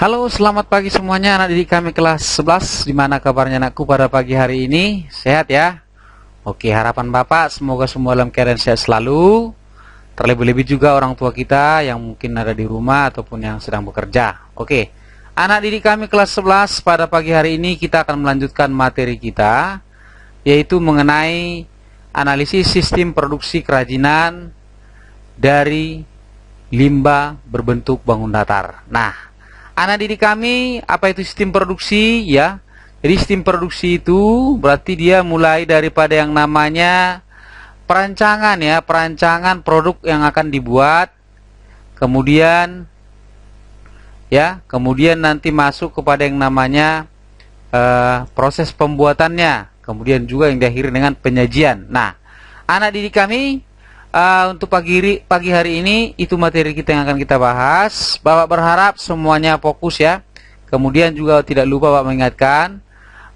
Halo, selamat pagi semuanya anak didik kami kelas 11. Gimana kabarnya anakku pada pagi hari ini? Sehat ya? Oke, harapan Bapak semoga semua dalam keadaan sehat selalu. Terlebih-lebih juga orang tua kita yang mungkin ada di rumah ataupun yang sedang bekerja. Oke, anak didik kami kelas 11, pada pagi hari ini kita akan melanjutkan materi kita, yaitu mengenai analisis sistem produksi kerajinan dari limbah berbentuk bangun datar. Nah, anak didik kami, apa itu sistem produksi ya? Jadi sistem produksi itu berarti dia mulai daripada yang namanya perancangan ya, perancangan produk yang akan dibuat, kemudian nanti masuk kepada yang namanya proses pembuatannya, kemudian juga yang diakhiri dengan penyajian. Nah, anak didik kami, untuk pagi hari ini itu materi kita yang akan kita bahas. Bapak berharap semuanya fokus ya. Kemudian juga tidak lupa Bapak mengingatkan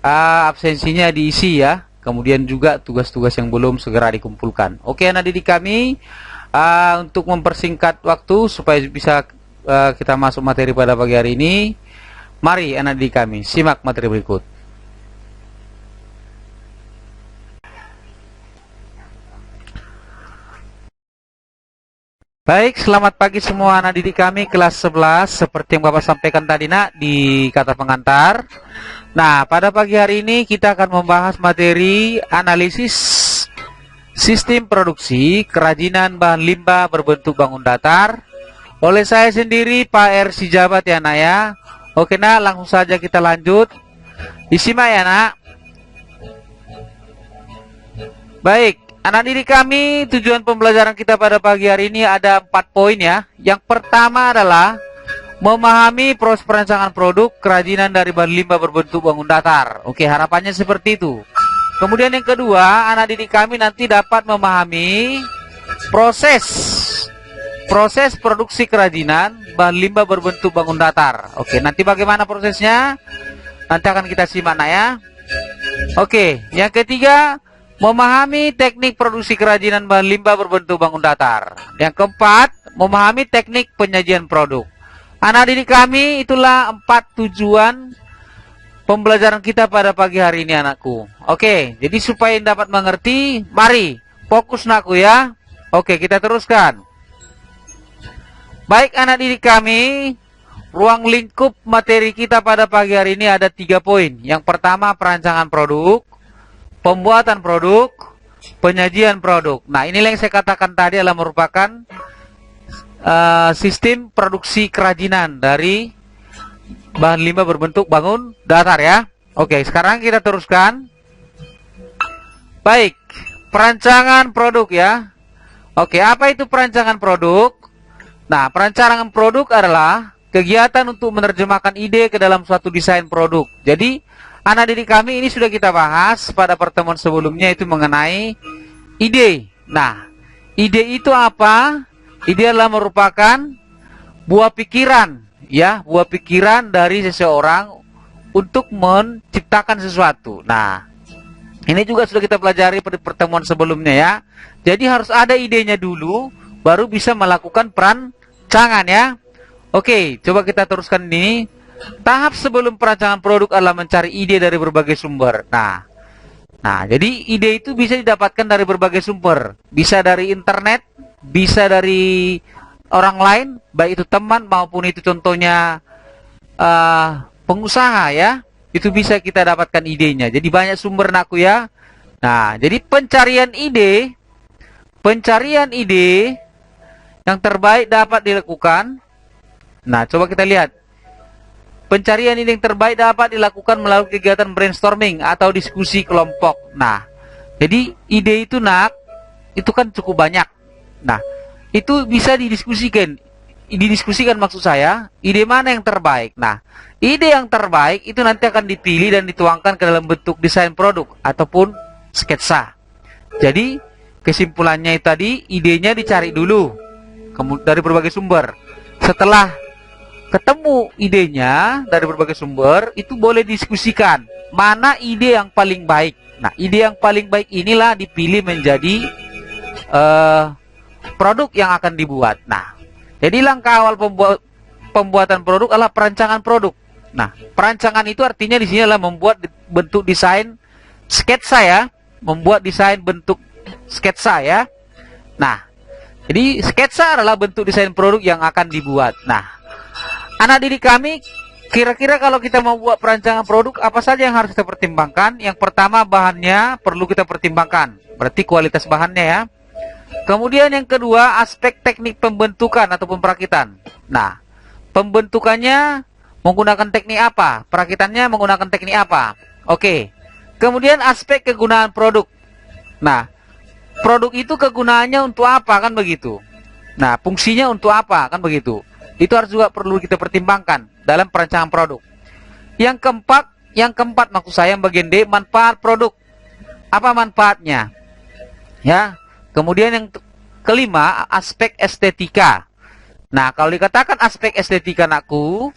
absensinya diisi ya. Kemudian juga tugas-tugas yang belum segera dikumpulkan. Oke anak didik kami, untuk mempersingkat waktu supaya bisa kita masuk materi pada pagi hari ini, mari anak didik kami simak materi berikut. Baik, selamat pagi semua anak didik kami kelas 11. Seperti yang Bapak sampaikan tadi nak di kata pengantar. Nah, pada pagi hari ini kita akan membahas materi analisis sistem produksi kerajinan bahan limbah berbentuk bangun datar oleh saya sendiri Pak R. Sijabat ya nak ya. Oke nak, langsung saja kita lanjut. Disimak ya nak. Baik, anak didik kami, tujuan pembelajaran kita pada pagi hari ini ada 4 poin ya. Yang pertama adalah memahami proses perancangan produk kerajinan dari bahan limbah berbentuk bangun datar. Oke, harapannya seperti itu. Kemudian yang kedua, anak didik kami nanti dapat memahami proses produksi kerajinan bahan limbah berbentuk bangun datar. Oke, nanti bagaimana prosesnya? Nanti akan kita simak nak ya. Oke, yang ketiga, memahami teknik produksi kerajinan bahan limbah berbentuk bangun datar. Yang keempat, memahami teknik penyajian produk. Anak didik kami, itulah 4 tujuan pembelajaran kita pada pagi hari ini anakku. Oke, jadi supaya dapat mengerti, mari fokus nakku ya. Oke, kita teruskan. Baik anak didik kami, ruang lingkup materi kita pada pagi hari ini ada 3 poin. Yang pertama, perancangan produk, pembuatan produk, penyajian produk. Nah, inilah yang saya katakan tadi adalah merupakan sistem produksi kerajinan dari bahan limbah berbentuk bangun datar ya. Oke, sekarang kita teruskan. Baik, perancangan produk ya. Oke, apa itu perancangan produk? Nah, perancangan produk adalah kegiatan untuk menerjemahkan ide ke dalam suatu desain produk. Jadi, anak didik kami, ini sudah kita bahas pada pertemuan sebelumnya, itu mengenai ide. Nah, ide itu apa? Ide adalah merupakan buah pikiran, ya, buah pikiran dari seseorang untuk menciptakan sesuatu. Nah, ini juga sudah kita pelajari pada pertemuan sebelumnya ya. Jadi harus ada idenya dulu, baru bisa melakukan perancangan ya. Oke, coba kita teruskan ini. Tahap sebelum perancangan produk adalah mencari ide dari berbagai sumber. Nah, jadi ide itu bisa didapatkan dari berbagai sumber. Bisa dari internet, bisa dari orang lain, baik itu teman maupun itu contohnya pengusaha ya. Itu bisa kita dapatkan idenya. Jadi banyak sumber nakku ya. Nah, jadi pencarian ide yang terbaik dapat dilakukan. Nah, coba kita lihat. Pencarian ide yang terbaik dapat dilakukan melalui kegiatan brainstorming atau diskusi kelompok. Nah, jadi ide itu itu kan cukup banyak. Nah, itu bisa didiskusikan maksud saya, ide mana yang terbaik. Nah, ide yang terbaik itu nanti akan dipilih dan dituangkan ke dalam bentuk desain produk ataupun sketsa. Jadi, kesimpulannya itu tadi, idenya dicari dulu dari berbagai sumber. Setelah ketemu idenya dari berbagai sumber, itu boleh diskusikan mana ide yang paling baik. Nah, ide yang paling baik inilah dipilih menjadi produk yang akan dibuat. Nah, jadi langkah awal pembuatan produk adalah perancangan produk. Nah, perancangan itu artinya di sini adalah membuat bentuk desain sketsa ya, membuat desain bentuk sketsa ya. Nah, jadi sketsa adalah bentuk desain produk yang akan dibuat. Nah, anak didik kami, kira-kira kalau kita mau buat perancangan produk, apa saja yang harus kita pertimbangkan? Yang pertama, bahannya perlu kita pertimbangkan, berarti kualitas bahannya ya. Kemudian yang kedua, aspek teknik pembentukan ataupun perakitan. Nah, pembentukannya menggunakan teknik apa? Perakitannya menggunakan teknik apa? Oke. Kemudian aspek kegunaan produk. Nah, produk itu kegunaannya untuk apa, kan begitu? Nah, fungsinya untuk apa, kan begitu? Itu harus juga perlu kita pertimbangkan dalam perancangan produk. Yang keempat maksud saya bagian D, manfaat produk. Apa manfaatnya? Ya. Kemudian yang kelima, aspek estetika. Nah, kalau dikatakan aspek estetika anakku,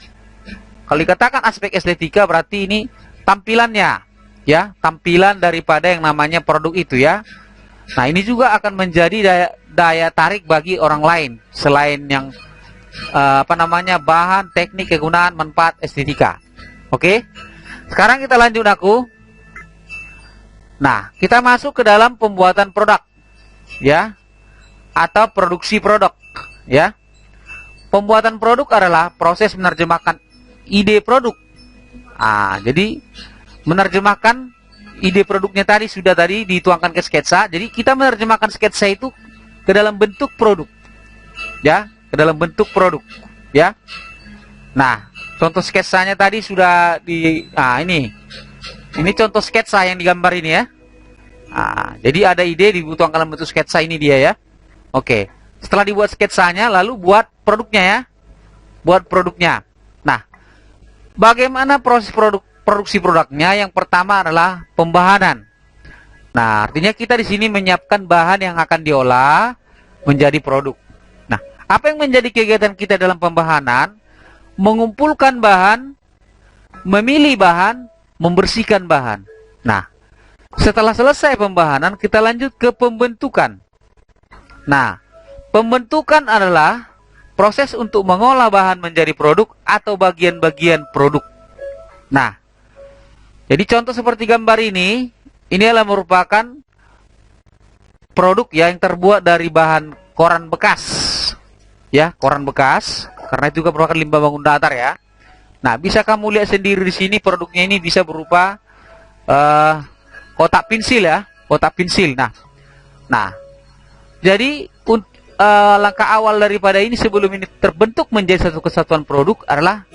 kalau dikatakan aspek estetika berarti ini tampilannya, ya, tampilan daripada yang namanya produk itu ya. Nah, ini juga akan menjadi daya tarik bagi orang lain selain yang bahan, teknik, kegunaan, manfaat, estetika. Oke. Sekarang kita lanjut aku. Nah, kita masuk ke dalam pembuatan produk, ya, atau produksi produk, ya. Pembuatan produk adalah proses menerjemahkan ide produk. Jadi menerjemahkan ide produknya sudah tadi dituangkan ke sketsa. Jadi kita menerjemahkan sketsa itu ke dalam bentuk produk, ya, ke dalam bentuk produk, ya. Nah, contoh sketsanya tadi sudah ini contoh sketsa yang digambar ini ya. Jadi ada ide dituangkan dalam bentuk sketsa, ini dia ya. Oke. Setelah dibuat sketsanya, lalu buat produknya ya. Buat produknya. Nah, bagaimana proses produksi produknya? Yang pertama adalah pembahanan. Nah, artinya kita di sini menyiapkan bahan yang akan diolah menjadi produk. Nah, apa yang menjadi kegiatan kita dalam pembahanan? Mengumpulkan bahan, memilih bahan, membersihkan bahan. Nah, setelah selesai pembahanan, kita lanjut ke pembentukan. Nah, pembentukan adalah proses untuk mengolah bahan menjadi produk atau bagian-bagian produk. Nah, jadi contoh seperti gambar ini adalah merupakan produk ya, yang terbuat dari bahan koran bekas. Ya, koran bekas, karena itu juga merupakan limbah bangun datar ya. Nah, bisa kamu lihat sendiri di sini produknya ini bisa berupa kotak pensil ya, kotak pensil. Nah, jadi langkah awal daripada ini sebelum ini terbentuk menjadi satu kesatuan produk adalah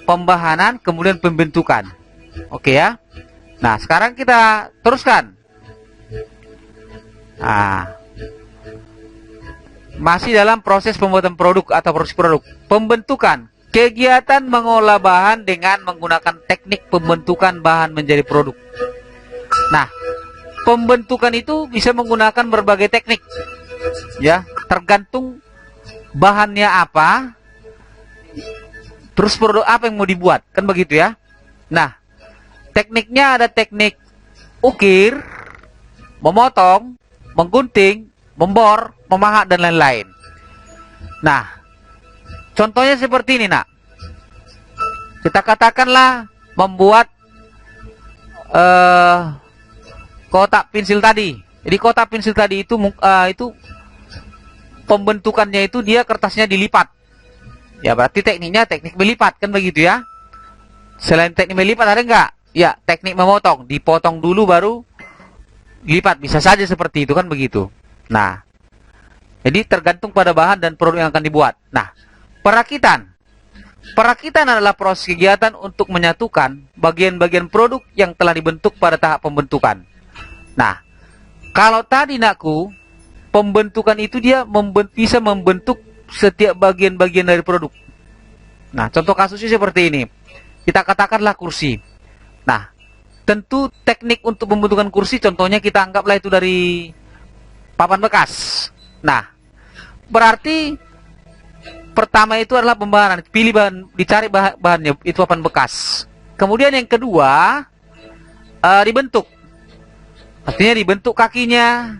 pembahanan kemudian pembentukan. Oke ya. Nah, sekarang kita teruskan. Masih dalam proses pembuatan produk atau produksi produk. Pembentukan, kegiatan mengolah bahan dengan menggunakan teknik pembentukan bahan menjadi produk. Nah, pembentukan itu bisa menggunakan berbagai teknik, ya, tergantung bahannya apa, terus produk apa yang mau dibuat, kan begitu ya. Nah, tekniknya ada teknik ukir, memotong, menggunting, membor, memahat, dan lain-lain. Nah, contohnya seperti ini nak. Kita katakanlah membuat kotak pensil tadi. Jadi kotak pensil tadi itu pembentukannya itu dia kertasnya dilipat. Ya, berarti tekniknya teknik melipat, kan begitu ya. Selain teknik melipat ada enggak? Ya, teknik memotong, dipotong dulu baru lipat, bisa saja seperti itu, kan begitu. Nah, jadi tergantung pada bahan dan produk yang akan dibuat. Nah, perakitan. Perakitan adalah proses kegiatan untuk menyatukan bagian-bagian produk yang telah dibentuk pada tahap pembentukan. Nah, kalau tadi nakku, pembentukan itu dia bisa membentuk setiap bagian-bagian dari produk. Nah, contoh kasusnya seperti ini. Kita katakanlah kursi. Nah, tentu teknik untuk pembentukan kursi, contohnya kita anggaplah itu dari papan bekas. Nah, berarti pertama itu adalah pembahanan, pilih bahan, dicari bahannya itu papan bekas. Kemudian yang kedua dibentuk, artinya dibentuk kakinya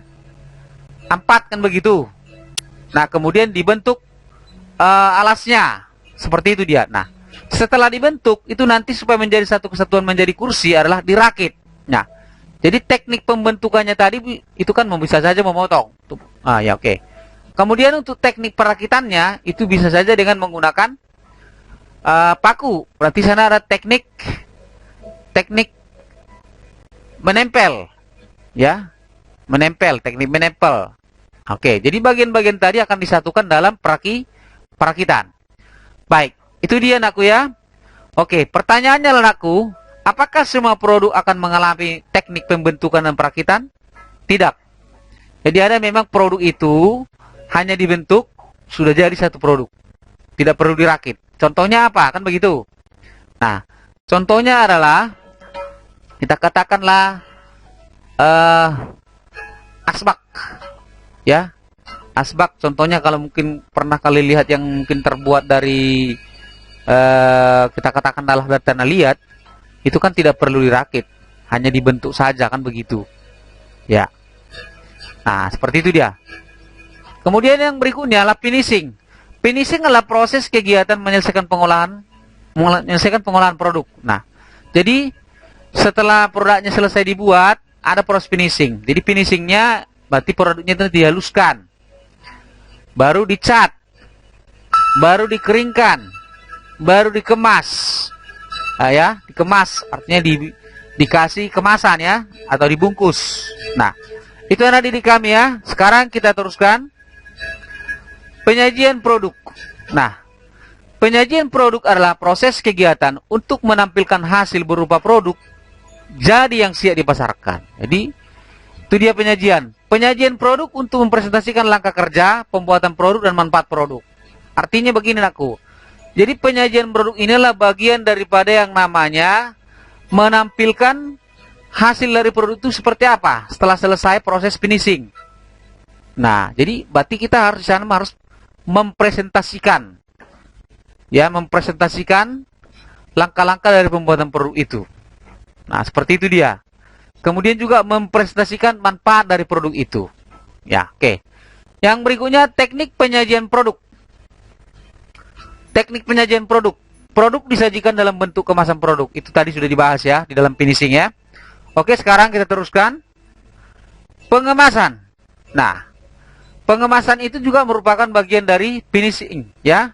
4, kan begitu. Nah, kemudian dibentuk alasnya, Seperti itu dia. Nah, setelah dibentuk, itu nanti supaya menjadi satu kesatuan menjadi kursi adalah dirakit. Nah, jadi teknik pembentukannya tadi itu kan bisa saja memotong. Ya oke. Kemudian untuk teknik perakitannya itu bisa saja dengan menggunakan paku. Berarti sana ada teknik menempel, ya, teknik menempel. Oke, jadi bagian-bagian tadi akan disatukan dalam perakitan. Baik, itu dia anakku ya. Oke, pertanyaannya anakku, apakah semua produk akan mengalami teknik pembentukan dan perakitan? Tidak. Jadi ada memang produk itu hanya dibentuk, sudah jadi satu produk. Tidak perlu dirakit. Contohnya apa? Kan begitu. Nah, contohnya adalah, kita katakanlah asbak. Ya, asbak contohnya kalau mungkin pernah kali lihat yang mungkin terbuat dari kita katakan adalah dari tanah liat, itu kan tidak perlu dirakit, hanya dibentuk saja kan begitu. Ya. Nah, seperti itu dia. Kemudian yang berikutnya adalah finishing. Finishing adalah proses kegiatan menyelesaikan pengolahan produk. Nah, jadi setelah produknya selesai dibuat, ada proses finishing. Jadi finishingnya berarti produknya itu dihaluskan, baru dicat, baru dikeringkan, baru dikemas. Ya, dikemas artinya dikasih kemasan ya, atau dibungkus. Nah, itu anak didik kami ya. Sekarang kita teruskan penyajian produk. Nah, penyajian produk adalah proses kegiatan untuk menampilkan hasil berupa produk jadi yang siap dipasarkan. Jadi itu dia penyajian. Penyajian produk untuk mempresentasikan langkah kerja, pembuatan produk dan manfaat produk. Artinya begini aku. Jadi penyajian produk inilah bagian daripada yang namanya menampilkan hasil dari produk itu seperti apa setelah selesai proses finishing. Nah, jadi berarti kita harus mempresentasikan, ya, mempresentasikan langkah-langkah dari pembuatan produk itu. Nah, seperti itu dia. Kemudian juga mempresentasikan manfaat dari produk itu. Ya, oke. Yang berikutnya teknik penyajian produk. Teknik penyajian produk. Produk disajikan dalam bentuk kemasan produk. Itu tadi sudah dibahas ya di dalam finishing ya. Oke, sekarang kita teruskan pengemasan. Nah, pengemasan itu juga merupakan bagian dari finishing ya.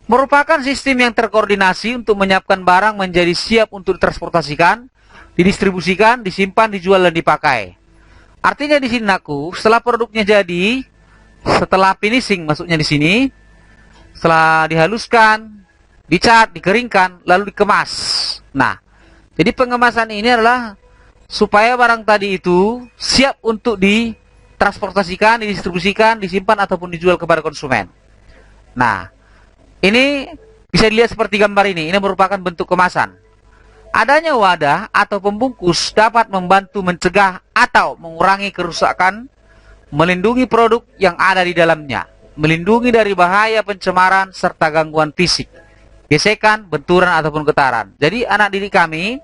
Merupakan sistem yang terkoordinasi untuk menyiapkan barang menjadi siap untuk ditransportasikan, didistribusikan, disimpan, dijual dan dipakai. Artinya di sini aku, setelah produknya jadi, setelah finishing maksudnya di sini, setelah dihaluskan, dicat, dikeringkan, lalu dikemas. Nah, jadi pengemasan ini adalah supaya barang tadi itu siap untuk ditransportasikan, didistribusikan, disimpan ataupun dijual kepada konsumen. Nah, ini bisa dilihat seperti gambar ini. Ini merupakan bentuk kemasan. Adanya wadah atau pembungkus dapat membantu mencegah atau mengurangi kerusakan, melindungi produk yang ada di dalamnya, melindungi dari bahaya pencemaran serta gangguan fisik, gesekan, benturan ataupun getaran. Jadi anak didik kami,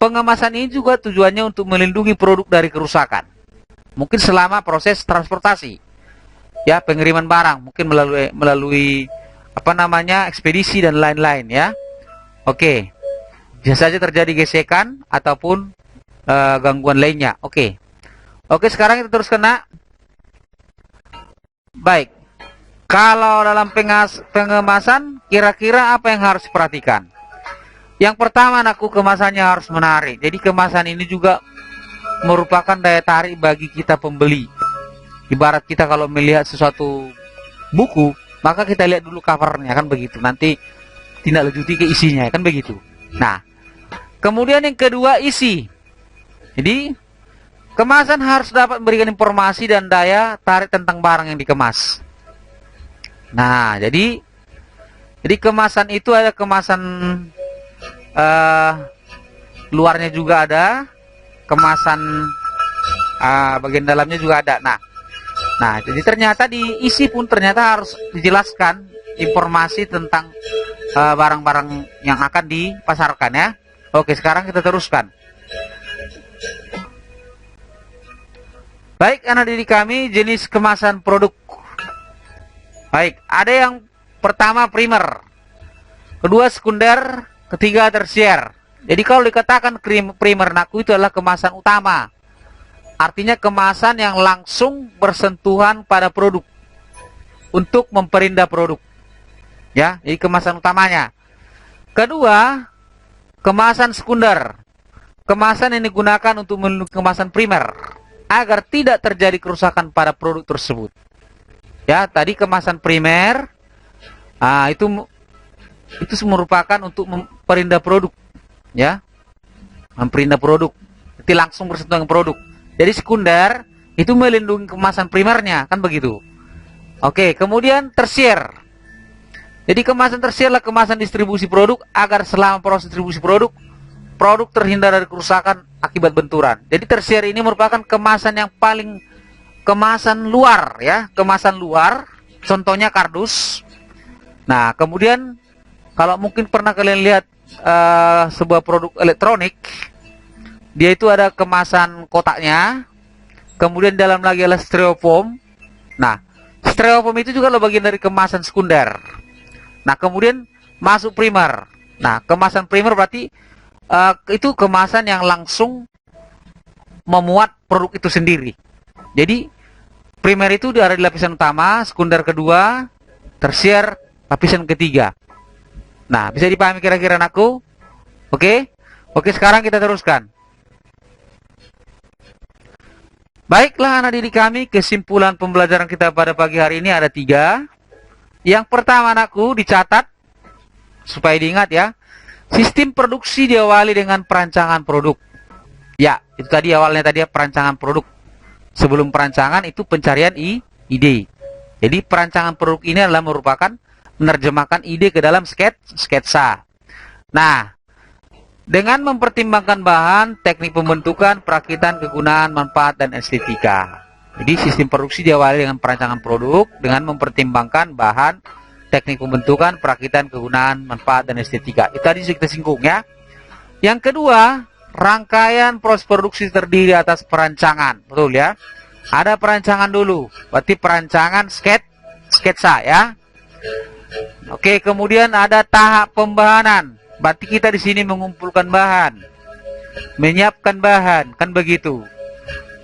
pengemasan ini juga tujuannya untuk melindungi produk dari kerusakan. Mungkin selama proses transportasi, ya, pengiriman barang, mungkin melalui ekspedisi dan lain-lain ya. Oke. Bisa saja terjadi gesekan ataupun gangguan lainnya. Oke, sekarang kita terus kena. Baik. Kalau dalam pengemasan, kira-kira apa yang harus diperhatikan? Yang pertama, anakku, kemasannya harus menarik. Jadi kemasan ini juga merupakan daya tarik bagi kita pembeli. Ibarat kita kalau melihat sesuatu buku, maka kita lihat dulu covernya, kan begitu. Nanti tindak lanjuti ke isinya, kan begitu. Nah, kemudian yang kedua, isi. Jadi kemasan harus dapat memberikan informasi dan daya tarik tentang barang yang dikemas. Nah, jadi kemasan itu ada kemasan luarnya juga ada, kemasan bagian dalamnya juga ada. Nah, jadi ternyata di isi pun ternyata harus dijelaskan informasi tentang barang-barang yang akan dipasarkan ya. Oke, sekarang kita teruskan. Baik, anak didik kami, jenis kemasan produk. Baik, ada yang pertama primer. kedua sekunder, ketiga tersier. Jadi kalau dikatakan primer nakku itu adalah kemasan utama, artinya kemasan yang langsung bersentuhan pada produk untuk memperindah produk. Ya, ini kemasan utamanya. Kedua, kemasan sekunder. Kemasan yang digunakan untuk melindungi kemasan primer agar tidak terjadi kerusakan pada produk tersebut. Ya, tadi kemasan primer, itu merupakan untuk memperindah produk. Ya, memperindah produk. Itu langsung bersentuhan dengan produk. Jadi sekunder itu melindungi kemasan primernya, kan begitu. Oke, kemudian tersier. Jadi kemasan tersier adalah kemasan distribusi produk agar selama proses distribusi produk terhindar dari kerusakan akibat benturan. Jadi tersier ini merupakan kemasan yang paling kemasan luar, ya, kemasan luar. Contohnya kardus. Nah, kemudian kalau mungkin pernah kalian lihat sebuah produk elektronik, dia itu ada kemasan kotaknya, kemudian dalam lagi adalah styrofoam. Nah, styrofoam itu juga adalah bagian dari kemasan sekunder. Nah, kemudian masuk primer. Nah, kemasan primer berarti itu kemasan yang langsung memuat produk itu sendiri. Jadi, primer itu ada di lapisan utama, sekunder kedua, tersier lapisan ketiga. Nah, bisa dipahami kira-kira aku? Oke? Oke, sekarang kita teruskan. Baiklah anak didik kami, kesimpulan pembelajaran kita pada pagi hari ini ada 3. Yang pertama anakku, dicatat supaya diingat ya. Sistem produksi diawali dengan perancangan produk. Ya, itu tadi awalnya tadi ya, perancangan produk. Sebelum perancangan itu pencarian ide. Jadi perancangan produk ini adalah merupakan menerjemahkan ide ke dalam sketsa. Nah, dengan mempertimbangkan bahan, teknik pembentukan, perakitan, kegunaan, manfaat, dan estetika. Jadi sistem produksi diawali dengan perancangan produk dengan mempertimbangkan bahan, teknik pembentukan, perakitan, kegunaan, manfaat, dan estetika. Itu tadi kita singgung ya. Yang kedua, rangkaian proses produksi terdiri atas perancangan. Betul ya? Ada perancangan dulu. Berarti perancangan sketsa ya. Oke, kemudian ada tahap pembahanan. Berarti kita di sini mengumpulkan bahan, menyiapkan bahan, kan begitu.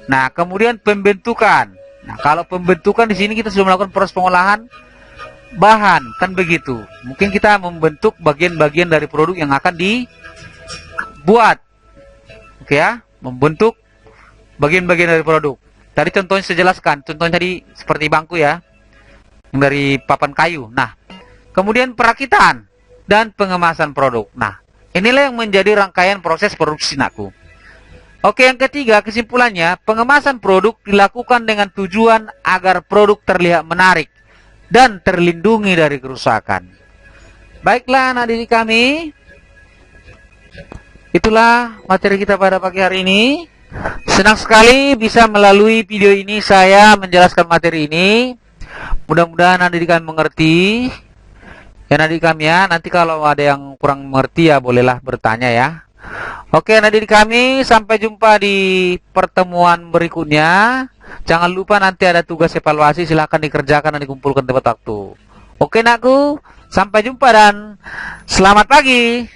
Nah, kemudian pembentukan. Nah, kalau pembentukan di sini kita sudah melakukan proses pengolahan bahan, kan begitu. Mungkin kita membentuk bagian-bagian dari produk yang akan dibuat. Oke ya, membentuk bagian-bagian dari produk. Tadi contohnya saya jelaskan. Contohnya tadi seperti bangku ya, yang dari papan kayu. Nah, kemudian perakitan dan pengemasan produk. Nah, inilah yang menjadi rangkaian proses produksi nakku. Oke, yang ketiga, kesimpulannya, pengemasan produk dilakukan dengan tujuan agar produk terlihat menarik dan terlindungi dari kerusakan. Baiklah anak didik kami, itulah materi kita pada pagi hari ini. Senang sekali bisa melalui video ini saya menjelaskan materi ini. Mudah-mudahan anak didik kami mengerti. Ya anak didik kami ya, nanti kalau ada yang kurang mengerti ya bolehlah bertanya ya. Oke anak didik kami, sampai jumpa di pertemuan berikutnya. Jangan lupa nanti ada tugas evaluasi, silahkan dikerjakan dan dikumpulkan tepat waktu. Oke nakku, sampai jumpa dan selamat pagi.